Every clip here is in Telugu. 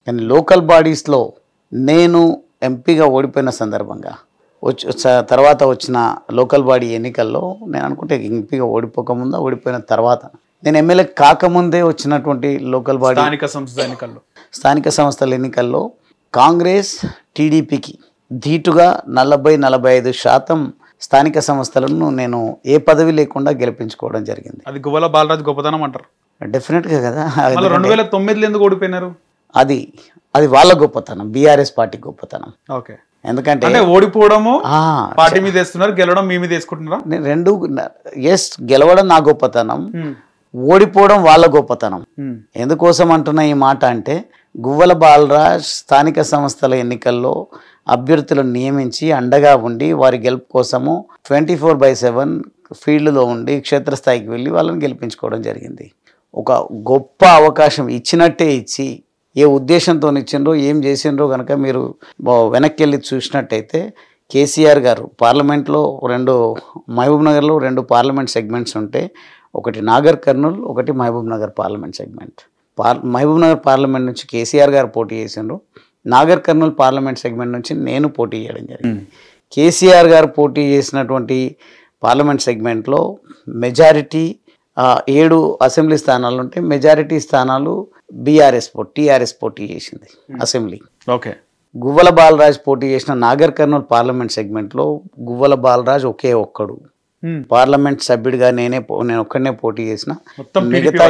కానీ లోకల్ బాడీస్లో నేను ఎంపీగా ఓడిపోయిన సందర్భంగా తర్వాత వచ్చిన లోకల్ బాడీ ఎన్నికల్లో నేను అనుకుంటే ఎంపీగా ఓడిపోకముందా ఓడిపోయిన తర్వాత నేను ఎమ్మెల్యే కాకముందే వచ్చినటువంటి లోకల్ బాడీ స్థానిక సంస్థల ఎన్నికల్లో కాంగ్రెస్ టీడీపీకి ధీటుగా 40-45% స్థానిక సంస్థలను నేను ఏ పదవి లేకుండా గెలిపించుకోవడం జరిగింది. అది గువ్వల బాలరాజు గొప్పతనం అంటారు. డెఫినెట్గా కదా. 2009 ఎందుకు ఓడిపోయినారు? అది వాళ్ళ గొప్పతనం, బీఆర్ఎస్ పార్టీ గొప్పతనం. ఓకే, ఎందుకంటే ఓడిపోవడము పార్టీ మీద వేస్తున్నారు, గెలవడం మీ మీద వేసుకుంటున్నారా? రెండు గెలవడం నా గొప్పతనం, ఓడిపోవడం వాళ్ళ గొప్పతనం. ఎందుకోసం అంటున్నా ఈ మాట అంటే గువ్వల బాలరాజ్ స్థానిక సంస్థల ఎన్నికల్లో అభ్యర్థులను నియమించి అండగా ఉండి వారి గెలుపు కోసము 24/7 ఫీల్డ్లో ఉండి క్షేత్రస్థాయికి వెళ్ళి వాళ్ళని గెలిపించుకోవడం జరిగింది. ఒక గొప్ప అవకాశం ఇచ్చినట్టే ఇచ్చి ఏ ఉద్దేశంతో ఇచ్చిండ్రో ఏం చేసిండ్రో కనుక మీరు వెనక్కి వెళ్ళి చూసినట్టయితే కేసీఆర్ గారు పార్లమెంట్లో మహబూబ్ నగర్లో 2 పార్లమెంట్ సెగ్మెంట్స్ ఉంటే ఒకటి నాగర్ కర్నూల్, ఒకటి Mahabubnagar parliament segment. Mahabubnagar parliament నుంచి కేసీఆర్ గారు పోటీ చేసిండ్రు, నాగర్ కర్నూల్ పార్లమెంట్ సెగ్మెంట్ నుంచి నేను పోటీ చేయడం జరిగింది. కేసీఆర్ గారు పోటీ చేసినటువంటి పార్లమెంట్ సెగ్మెంట్లో మెజారిటీ 7 అసెంబ్లీ స్థానాలు ఉంటే మెజారిటీ స్థానాలు టీఆర్ఎస్ పోటీ చేసింది అసెంబ్లీ. ఓకే, గువ్వల బాలరాజ్ పోటీ చేసిన నాగర్ కర్నూల్ పార్లమెంట్ సెగ్మెంట్లో గువ్వల బాలరాజ్ ఒకే ఒక్కడు పార్లమెంట్ సభ్యుడిగా నేను ఒక్కడనే పోటీ చేసిన. మిగతా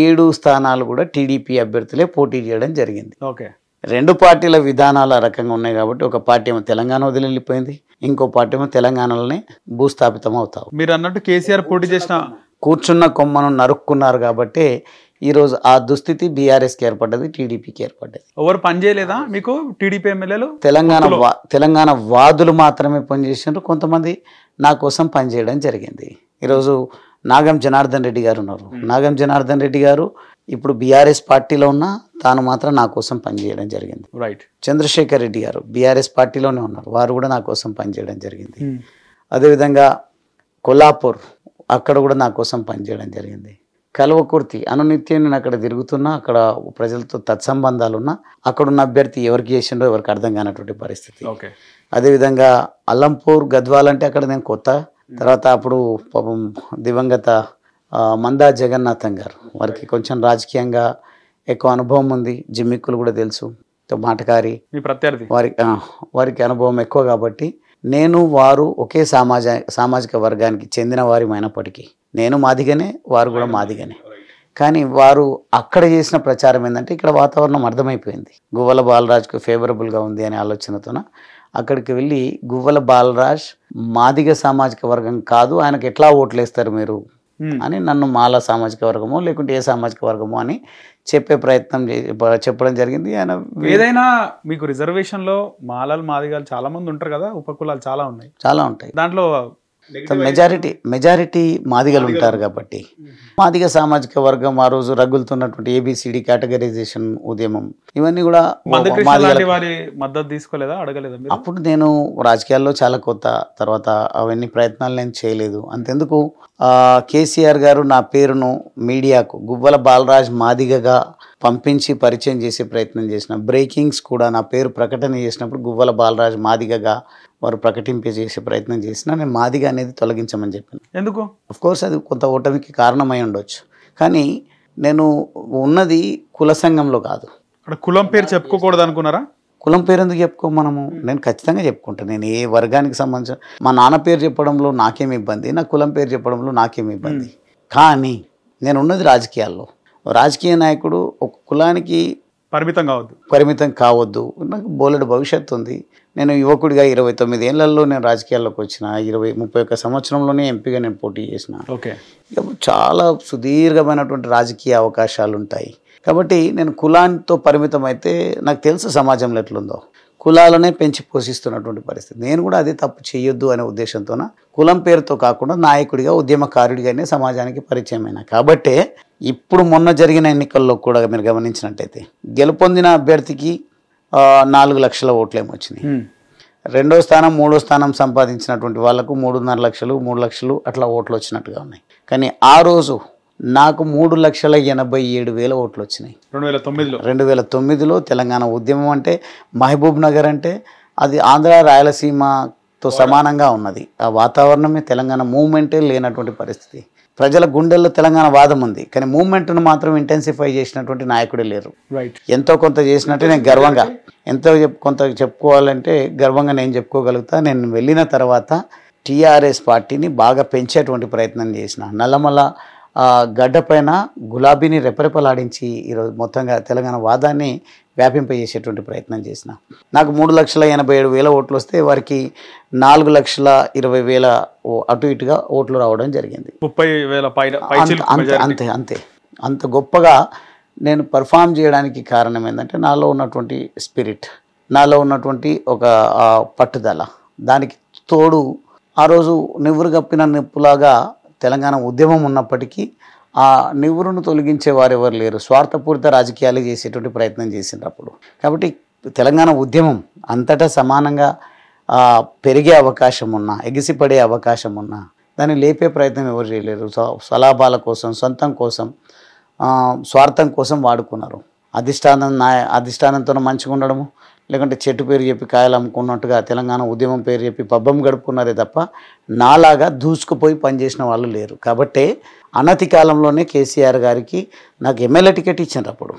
7 స్థానాలు కూడా టీడీపీ అభ్యర్థులే పోటీ చేయడం జరిగింది. ఓకే, 2 పార్టీల విధానాలు ఆ రకంగా ఉన్నాయి కాబట్టి ఒక పార్టీ ఏమో తెలంగాణ వదిలి వెళ్ళిపోయింది, ఇంకో పార్టీ ఏమో తెలంగాణలోనే భూస్థాపితం అవుతావు. మీరు అన్నట్టు కేసీఆర్ పోటీ చేసిన కూర్చున్న కొమ్మను నరుక్కున్నారు కాబట్టి ఈరోజు ఆ దుస్థితి బీఆర్ఎస్కి ఏర్పడ్డది, టీడీపీకి ఏర్పడ్డది. ఎవరు పనిచేయలేదా మీకు టీడీపీ ఎమ్మెల్యేలు? తెలంగాణ వాదులు మాత్రమే పనిచేసినారు, కొంతమంది నా కోసం పనిచేయడం జరిగింది. ఈరోజు నాగం జనార్దన్ రెడ్డి గారు ఉన్నారు. నాగం జనార్దన్ రెడ్డి గారు ఇప్పుడు బీఆర్ఎస్ పార్టీలో ఉన్నా తాను మాత్రం నా కోసం పనిచేయడం జరిగింది. రైట్. చంద్రశేఖర్ రెడ్డి గారు బీఆర్ఎస్ పార్టీలోనే ఉన్నారు, వారు కూడా నా కోసం పనిచేయడం జరిగింది. అదేవిధంగా కొల్లాపూర్ అక్కడ కూడా నా కోసం పనిచేయడం జరిగింది. కల్వకుర్తి అనునిత్యం నేను అక్కడ తిరుగుతున్నా, అక్కడ ప్రజలతో తత్సంబంధాలున్నా అక్కడున్న అభ్యర్థి ఎవరికి చేసిండో ఎవరికి అర్థం కానటువంటి పరిస్థితి. ఓకే, అదేవిధంగా అల్లంపూర్ గద్వాల్ అంటే అక్కడ నేను కొత్త. తర్వాత అప్పుడు పాపం దివంగత మందా జగన్నాథం గారు, వారికి కొంచెం రాజకీయంగా ఎక్కువ అనుభవం ఉంది, జిమ్మిక్కులు కూడా తెలుసు, మాటకారి, వారికి అనుభవం ఎక్కువ కాబట్టి వారు ఒకే సామాజిక వర్గానికి చెందిన వారిమైనప్పటికీ నేను మాదిగనే, వారు కూడా మాదిగనే. కానీ వారు అక్కడ చేసిన ప్రచారం ఏంటంటే ఇక్కడ వాతావరణం అర్థమైపోయింది, గువ్వల బాలరాజ్కు ఫేవరబుల్గా ఉంది అనే ఆలోచనతోన అక్కడికి వెళ్ళి గువ్వల బాలరాజ్ మాదిగ సామాజిక వర్గం కాదు, ఆయనకు ఎట్లా ఓట్లేస్తారు మీరు అని నన్ను మాల సామాజిక వర్గమో లేకుంటే ఏ సామాజిక వర్గమో అని చెప్పడం జరిగింది. ఆయన ఏదైనా మీకు రిజర్వేషన్లో మాలలు మాదిగాలు చాలా మంది ఉంటారు కదా, ఉపకులాలు చాలా ఉంటాయి, దాంట్లో మెజారిటీ మాదిగలు ఉంటారు కాబట్టి మాదిగ సామాజిక వర్గం ఆ రోజు రగులుతున్నటువంటి ఏబిసిడి కేటగరైజేషన్ ఉద్యమం ఇవన్నీ కూడా మద్దతు తీసుకోలేదా, అడగలేదా? అప్పుడు నేను రాజకీయాల్లో చాలా కొత్త, తర్వాత అవన్నీ ప్రయత్నాలు నేను చేయలేదు. అంతెందుకు కేసీఆర్ గారు నా పేరును మీడియాకు గువ్వల బాలరాజ్ మాదిగగా పంపించి పరిచయం చేసే ప్రయత్నం చేసిన, బ్రేకింగ్స్ కూడా నా పేరు ప్రకటన చేసినప్పుడు గువ్వల బాలరాజ్ మాదిగగా వారు ప్రకటింపజేసే ప్రయత్నం చేసినా నేను మాదిగ అనేది తొలగించమని చెప్పాను. ఎందుకు? అఫ్కోర్స్ అది కొంత ఓటమికి కారణమై ఉండొచ్చు, కానీ నేను ఉన్నది కుల సంఘంలో కాదు. కులం పేరు చెప్పుకోకూడదు అనుకున్నారా? కులం పేరు ఎందుకు చెప్పుకో, మనము నేను ఖచ్చితంగా చెప్పుకుంటాను. నేను ఏ వర్గానికి సంబంధించిన మా నాన్న పేరు చెప్పడంలో నాకేమి ఇబ్బంది, నా కులం పేరు చెప్పడంలో నాకేమి ఇబ్బంది. కానీ నేను ఉన్నది రాజకీయాల్లో, రాజకీయ నాయకుడు ఒక కులానికి పరిమితం కావద్దు. నాకు బోలెడు భవిష్యత్తు ఉంది. నేను యువకుడిగా 29 ఏళ్లలో నేను రాజకీయాల్లోకి వచ్చిన, 31 సంవత్సరంలోనే ఎంపీగా నేను పోటీ చేసిన. ఓకే, చాలా సుదీర్ఘమైనటువంటి రాజకీయ అవకాశాలు ఉంటాయి. కాబట్టి నేను కులాంతో పరిమితం అయితే నాకు తెలుసు సమాజంలో ఎట్లుందో, కులాలనే పెంచి పోషిస్తున్నటువంటి పరిస్థితి. నేను కూడా అదే తప్పు చేయొద్దు అనే ఉద్దేశంతోన కులం పేరుతో కాకుండా నాయకుడిగా, ఉద్యమకారుడిగానే సమాజానికి పరిచయమైన. కాబట్టే ఇప్పుడు మొన్న జరిగిన ఎన్నికల్లో కూడా మీరు గమనించినట్టయితే గెలుపొందిన అభ్యర్థికి 4 లక్షల ఓట్లేమో వచ్చినాయి. 2వ స్థానం 3వ స్థానం సంపాదించినటువంటి వాళ్లకు 3.5 లక్షలు 3 లక్షలు అట్లా ఓట్లు వచ్చినట్టుగా ఉన్నాయి. కానీ ఆ రోజు నాకు 3,87,000 ఓట్లు వచ్చినాయి 2009లో. 2009లో తెలంగాణ ఉద్యమం అంటే మహబూబ్ నగర్ అంటే అది ఆంధ్ర రాయలసీమతో సమానంగా ఉన్నది. ఆ వాతావరణమే తెలంగాణ మూవ్మెంటే లేనటువంటి పరిస్థితి. ప్రజల గుండెల్లో తెలంగాణ వాదం ఉంది, కానీ మూవ్మెంట్ను మాత్రం ఇంటెన్సిఫై చేసినటువంటి నాయకుడే లేరు. ఎంతో కొంత చేసినట్టే నేను గర్వంగా కొంత చెప్పుకోవాలంటే గర్వంగా నేను చెప్పుకోగలుగుతా. నేను వెళ్ళిన తర్వాత టీఆర్ఎస్ పార్టీని బాగా పెంచేటువంటి ప్రయత్నం చేసిన. నల్లమల గడ్డ పైన గులాబీని రెపరెపలాడించి ఈరోజు మొత్తంగా తెలంగాణ వాదాన్ని వ్యాపింపజేసేటువంటి ప్రయత్నం చేసిన. నాకు 3,87,000 ఓట్లు వస్తే వారికి 4,20,000 అటు ఇటుగా ఓట్లు రావడం జరిగింది. 30,000 అంతే. అంత గొప్పగా నేను పర్ఫామ్ చేయడానికి కారణం ఏంటంటే నాలో ఉన్నటువంటి స్పిరిట్, నాలో ఉన్నటువంటి ఒక పట్టుదల. దానికి తోడు ఆ రోజు నివ్వురు కప్పిన నిప్పులాగా తెలంగాణ ఉద్యమం ఉన్నప్పటికీ ఆ నివ్వురును తొలగించే వారు ఎవరు లేరు. స్వార్థపూరిత రాజకీయాలు చేసేటువంటి ప్రయత్నం చేసినప్పుడు. కాబట్టి తెలంగాణ ఉద్యమం అంతటా సమానంగా పెరిగే అవకాశం ఉన్నా, ఎగిసిపడే అవకాశం ఉన్నా దాన్ని లేపే ప్రయత్నం ఎవరు చేయలేరు. స్వలాభాల కోసం, సొంతం కోసం, స్వార్థం కోసం వాడుకున్నారు. అధిష్టానంతో మంచిగా ఉండడము, లేకుంటే చెట్టు పేరు చెప్పి కాయలు అమ్ముకున్నట్టుగా తెలంగాణ ఉద్యమం పేరు చెప్పి పబ్బం గడుపుకున్నారే తప్ప నాలాగా దూసుకుపోయి పనిచేసిన వాళ్ళు లేరు. కాబట్టే అనతి కాలంలోనే కేసీఆర్ గారికి నాకు ఎమ్మెల్యే టికెట్ ఇచ్చిండ్రు. అప్పుడు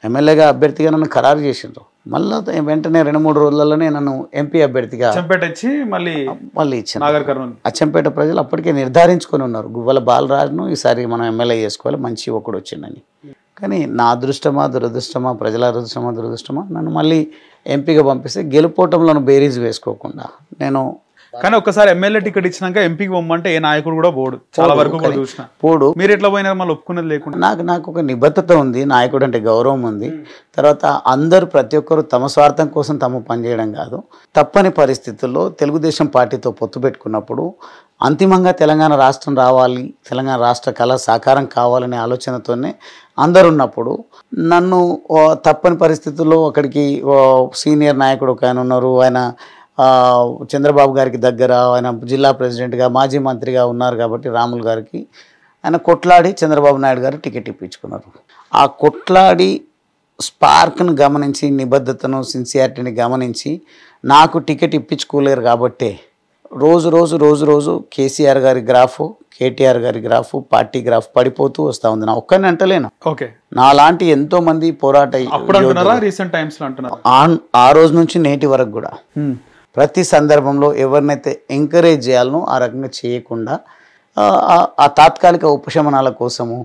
ఎమ్మెల్యేగా అభ్యర్థిగా నన్ను ఖరారు చేసిండ్రు. మళ్ళీ వెంటనే 2-3 రోజులలోనే నన్ను ఎంపీ అభ్యర్థిగా మళ్ళీ ఇచ్చాను. అచ్చంపేట ప్రజలు అప్పటికే నిర్ధారించుకొని ఉన్నారు, గువ్వల బాలరాజును ఈసారి మనం ఎమ్మెల్యే చేసుకోవాలి, మంచి ఒకడు వచ్చిందని. కానీ నా అదృష్టమా దురదృష్టమా, ప్రజల అదృష్టమా దురదృష్టమా, నన్ను మళ్ళీ ఎంపీగా పంపిస్తే గెలుపోవటంలో బేరీజ్ వేసుకోకుండా నేను. కానీ ఒక్కసారి ఎమ్మెల్యే టికెట్ ఇచ్చినాక ఎంపీకి పొమ్మంటే ఏ నాయకుడు కూడా పోడు, చాలా వరకు పోడు. మీరు ఎట్లా పోయినారు మళ్ళీ ఒప్పుకున్నది లేకుండా? నాకు ఒక నిబద్ధత ఉంది, నాయకుడు అంటే గౌరవం ఉంది. తర్వాత అందరూ ప్రతి ఒక్కరు తమ స్వార్థం కోసం తమ పనిచేయడం కాదు. తప్పని పరిస్థితుల్లో తెలుగుదేశం పార్టీతో పొత్తు పెట్టుకున్నప్పుడు అంతిమంగా తెలంగాణ రాష్ట్రం రావాలి, తెలంగాణ రాష్ట్ర కళ సాకారం కావాలనే ఆలోచనతోనే అందరు ఉన్నప్పుడు నన్ను తప్పని పరిస్థితుల్లో అక్కడికి సీనియర్ నాయకుడు ఒక ఆయన ఉన్నారు, ఆయన చంద్రబాబు గారికి దగ్గర, ఆయన జిల్లా ప్రెసిడెంట్గా మాజీ మంత్రిగా ఉన్నారు కాబట్టి రాములు గారికి ఆయన కొట్లాడి చంద్రబాబు నాయుడు గారు టికెట్ ఇప్పించుకున్నారు. ఆ కొట్లాడి స్పార్క్ను గమనించి, నిబద్ధతను, సిన్సియారిటీని గమనించి నాకు టికెట్ ఇప్పించుకోలేరు కాబట్టే రోజు కేసీఆర్ గారి గ్రాఫ్, కేటీఆర్ గారి గ్రాఫ్, పార్టీ గ్రాఫ్ పడిపోతూ వస్తూ ఉంది. నా ఒక్కరిని అంటలేను, నాలాంటి ఎంతో మంది పోరాట ఆ రోజు నుంచి నేటి వరకు కూడా ప్రతి సందర్భంలో ఎవరినైతే ఎంకరేజ్ చేయాలనో ఆ రకంగా చేయకుండా ఆ తాత్కాలిక ఉపశమనాల కోసము,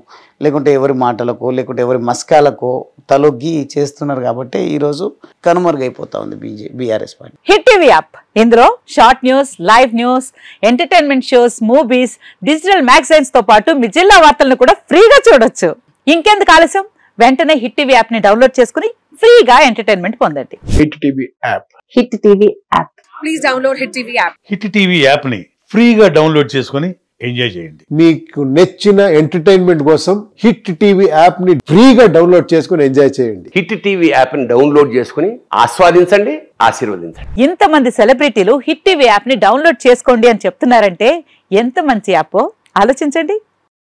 లేకుంటే ఎవరి మాటలకో, లేకుంటే ఎవరి మస్కాలకో తలొగ్గి చేస్తున్నారు. కాబట్టి ఈరోజు కనుమరుగైపోతా ఉంది BRS party. Hit TV app, ఇందులో short news, live news, entertainment shows, movies, digital magazines తో పాటు మీ జిల్లా వార్తలను కూడా ఫ్రీగా చూడొచ్చు. ఇంకెందుకు ఆలస్యం, వెంటనే హిట్ టీవీ యాప్ ని డౌన్లోడ్ చేసుకుని ఫ్రీగా ఎంటర్టైన్మెంట్ పొందండి. Hit TV app. Hit TV app. Please download hit TV app. Hit TV app ని ఫ్రీగా డౌన్లోడ్ చేసుకుని ఎంజాయ్ చేయండి. మీకు నచ్చిన ఎంటర్టైన్మెంట్ కోసం హిట్ టీవీ యాప్ ని ఫ్రీగా డౌన్లోడ్ చేసుకుని ఎంజాయ్ చేయండి. హిట్ టీవీ యాప్ ని డౌన్లోడ్ చేసుకుని ఆస్వాదించండి, ఆశీర్వదించండి. ఇంతమంది సెలబ్రిటీలు హిట్ టీవీ యాప్ ని డౌన్లోడ్ చేసుకోండి అని చెప్తున్నారంటే ఎంత మంచి యాప్ ఆలోచించండి.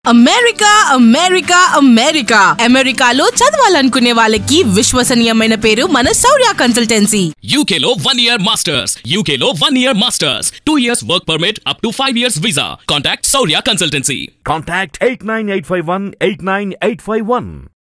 అమెరికా అమెరికా అమెరికా అమెరికాలో చదవాలనుకునే వాళ్ళకి విశ్వసనీయమైన పేరు మన శౌర్య కన్సల్టెన్సీ. UK లో 1 year masters, UK లో 1 year masters, 2 years work permit up to 5 years visa. Contact Shaurya Consultancy. Contact 89851 89851.